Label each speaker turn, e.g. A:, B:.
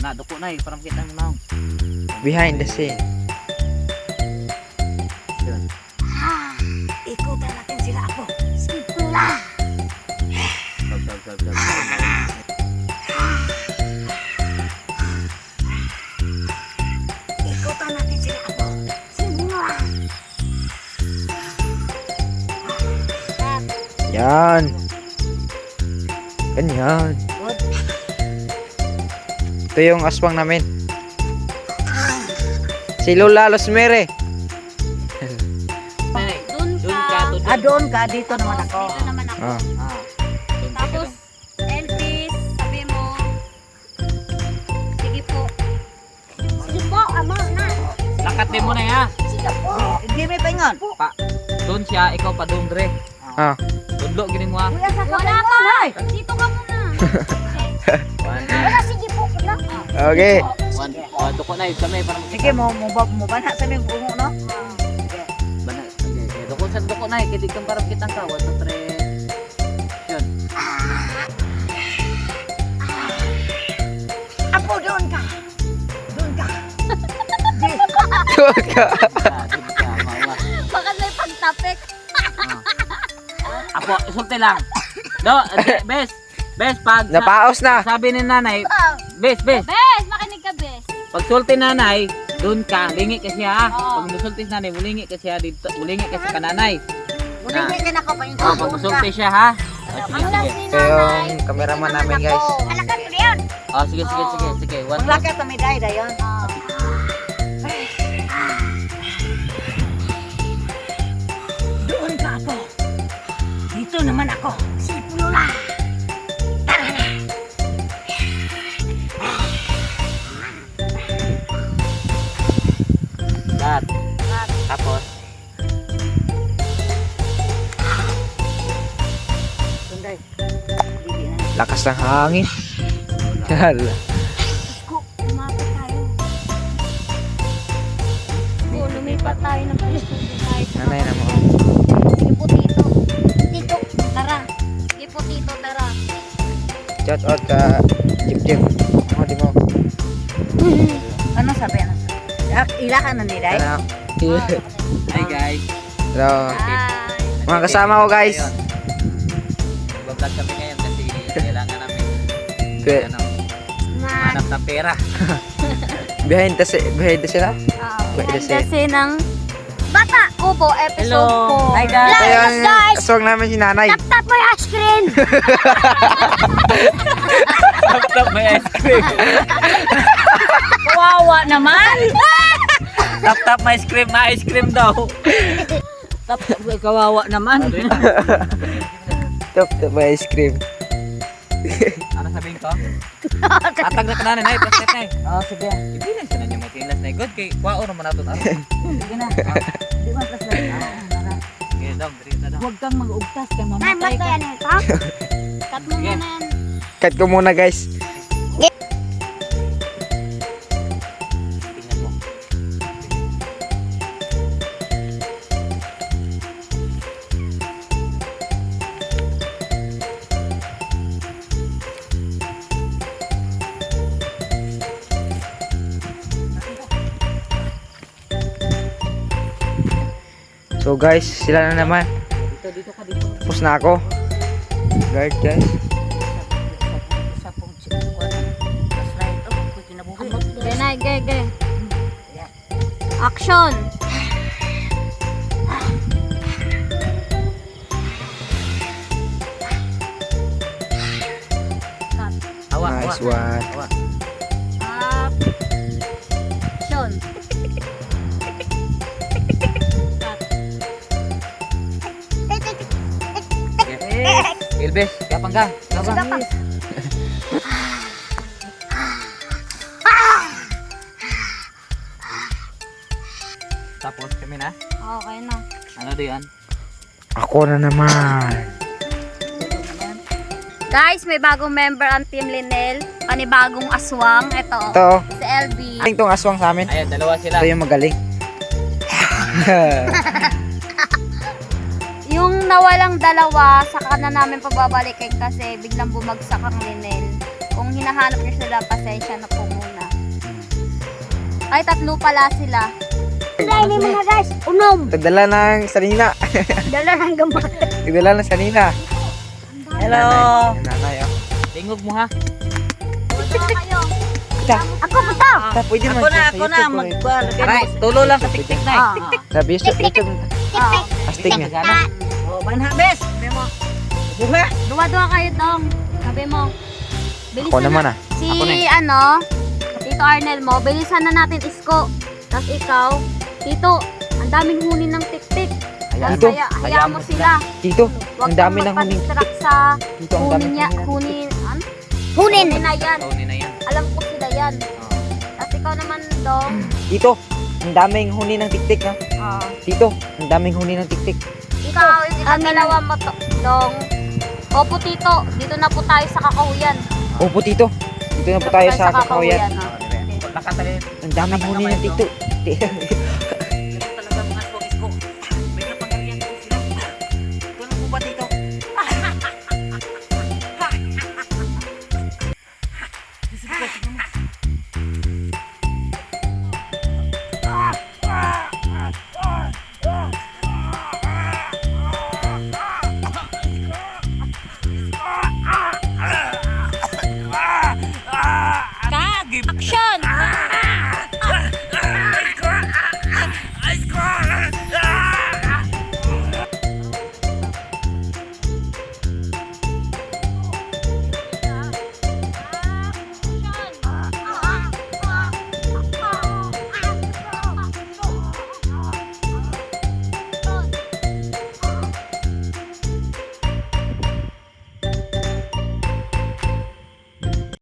A: Na duko na parang kita ni Mau.
B: Behind the scene.
A: Yun.
C: Ikutan natin sila ako. Simula.
A: Sab.
C: Ikutan natin sila ako. Simula.
B: Yan. Ganyan. Ito yung aswang namin. Si Lola Losmere.
C: Doon ka. Dito naman ako.
D: Dito naman ako.
B: Ah.
D: Tapos, Elvis, sabi mo, sige po. Sige po, amo na.
A: Lakat din mo na ya.
D: Sige po.
C: Hindi may paingon.
A: Pa. Doon siya, ikaw pa doon dre.
B: Ah.
A: Tudlo gining mo. ah.
D: Wala pa. Dito ka muna. Wala, sige po. Wala.
B: Okay.
A: Duko na kami parang
C: Sige, mo banha sa mga bungo, no?
A: bana. Okay. Duko sa duko na kidig kang parang kitang ka. 1 2 3. Yun.
C: Apo, doon ka. Doon ka.
B: Tuwag ka.
A: Doon ka, mawa.
D: Bakit may pagtapik?
A: Apo, isulti lang. Do, bes pag
B: Napaos na.
A: sabi ni nanay, bes.
D: Bes, makinig ka, Bes.
A: Pag sulti nanay, doon ka, lingi ka siya.
D: Oo.
A: Pag nusulti si nanay, mulingi ka siya dito, mulingi ka sa kananay.
C: Muli ka na ako pa
A: Oh, pag nusulti siya ha.
D: Ang last ni
B: Ito
D: nanay.
B: yung cameraman namin guys.
C: Alakan mo na yun.
A: Oh, sige. One,
C: Maglakad kami dahil dayon. Doon ka, Apo. Dito naman ako. Si Lola.
A: Dad. Tapos,
C: Sunday. Bibi na.
B: Lakas ng hangin. Hala.
D: Ko, lumapit tayo. Oo, lumipat tayo ng palisod tayo.
B: Nanay na mo.
D: Sige po, Tito. Tito, tara. Sige po, Tito, tara.
B: Shout out ka Jim. Mo di mo.
C: Ano sabi? Ila ka na nila.
B: Ano?
A: hi guys.
B: Hello.
D: Bye.
B: Mga kasama ko guys.
A: Mag-vlog kami ngayon kasi kailangan namin
B: Be-
A: ano, manap ng pera.
B: Behind the scene sila.
D: Behind the scene ng Bata Kubo episode
A: Hello.
D: 4.
C: Hi, guys.
B: Ito yung
D: guys.
B: aswang namin si nanay.
D: Tap mo yung ice cream.
A: Tap may ice cream.
C: Kawawa naman.
A: Tap may ice cream daw.
C: Tap, kawawa naman.
B: Top may ice cream.
A: Ano sabihin ko? Atag na kananan ay plastic na eh.
C: Oh, sige.
A: Hindi lang siya na niya may tilas na good kay kwao naman nato na.
C: Sige na. Di ba plus na?
A: Okay, daw, dito daw.
C: Huwag kang mag-ugtas kay
D: Nay,
C: mamatay
D: ba't
C: ka.
D: yan ito? Cut mo
A: Sige.
D: muna yan.
B: Cut ko muna guys.
A: Tingnan mo.
B: So guys, sila na naman.
A: Dito ka dito.
B: Tapos na ako. Guard guys.
C: Sa pong chikuan. Plus right. Oh, kung kinabuhi.
D: Okay, Nay, ge. Action!
A: Hawa,
B: Nice
A: hawa.
B: one.
A: Hawa.
D: Action!
A: Okay. Ilbes, kapang ka. Kapang. Tapos kami na.
D: Okay na.
A: Ano diyan?
B: Ako na naman.
D: Guys, may bagong member ang Team Linel. Panibagong aswang. Ito.
B: Ito.
D: Si LB.
B: Aling tong aswang sa amin.
A: Ayan, dalawa sila.
B: Ito yung magaling.
D: Yung nawalang dalawa, saka na namin pababalikin kasi biglang bumagsak ang Linel. Kung hinahanap niyo sila, pasensya na po muna. Ay, tatlo pala sila.
C: Dahil mga guys, unom.
B: Tagdala ng sanina.
C: Dala ng gamot.
B: Tagdala ng sanina.
A: Hello.
B: Nanay, oh.
A: Tingog mo ha.
D: Wala kayo.
C: Ako punta.
B: Pwede
A: Ako na, magkuhan. Aray, tulo lang sa tiktik na.
D: Ah.
B: Sabi, YouTube.
D: Ah.
B: Astig nga.
A: Gana.
C: Oh, manhabes. Memo. Buha.
D: Duwa-duwa kayo dong. Sabi mo. Bilisan
B: Ako naman,
D: na. Si Tito Arnel mo, bilisan na natin isko. Tapos ikaw, Tito, ang daming huni ng tik-tik.
A: Ayan.
B: Tito.
D: Hayaan mo sila.
B: Tito,
D: Huwag
B: ang dami
D: kang
B: ng huning
D: magpa-distract sa
B: Tito, ang dami
D: huni niya.
B: ng
D: Huni,
C: Hunin.
D: huni na yan.
A: Tony na yan.
D: Alam ko sila yan. Tapos ikaw naman, Dong.
B: Tito, ang daming huni ng tiktik, ha?
D: Ah.
B: Tito, ang daming huni ng tiktik.
D: Ikaw, ang dalawa mo, Dong. Opo, Tito. Dito na po tayo sa kakahuyan.
B: Opo, Tito. Dito na po tayo sa kakahuyan.
D: ah.
A: Nakatalin.
B: Ang daming huni ng tiktik.
A: Ganun talaga mga isko. May kapangyarihan ko sila. Ganun po ba dito?